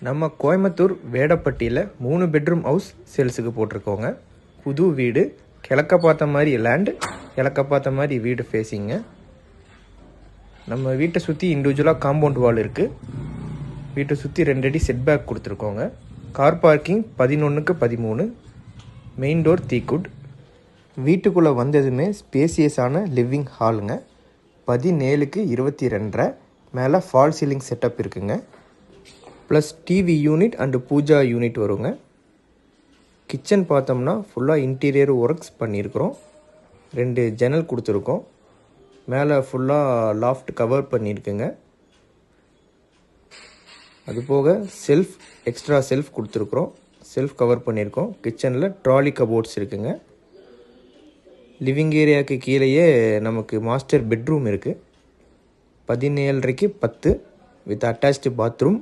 நம்ம Coimbatore வேடப்பட்டியில் 3 bedroom house சேல்ஸுக்கு போட்டிருக்கோங்க. புது வீடு, கிழக்க பார்த்த மாதிரி லேண்டு, கிழக்க பார்த்த மாதிரி வீடு ஃபேஸிங்க. நம்ம வீட்டை சுற்றி இண்டிவிஜுவலாக காம்பவுண்ட் வால் இருக்குது. வீட்டை சுற்றி 2 அடி set back கொடுத்துருக்கோங்க. Car parking 11க்கு 13. Main door தீக்குட். வீட்டுக்குள்ளே வந்ததுமே ஸ்பேசியஸான லிவிங் ஹாலுங்க. 17க்கு 22.5. மேலே ஃபால் சீலிங் செட்டப் இருக்குங்க. Plus TV unit and Pooja unit வருங்க. கிச்சன் பார்த்தோம்னா ஃபுல்லாக இன்டீரியர் ஒர்க்ஸ் பண்ணியிருக்கிறோம். 2 ஜன்னல் கொடுத்துருக்கோம். மேலே ஃபுல்லாக லாஃப்ட் கவர் பண்ணியிருக்குங்க. அதுபோக செல்ஃப், எக்ஸ்ட்ரா செல்ஃப் கொடுத்துருக்குறோம். செல்ஃப் கவர் பண்ணியிருக்கோம். கிச்சனில் ட்ராலி கபோர்ட்ஸ் இருக்குங்க. லிவிங் ஏரியாவுக்கு கீழேயே நமக்கு மாஸ்டர் பெட்ரூம் இருக்குது. 17.5க்கு 10 வித் அட்டாச்டு பாத்ரூம்.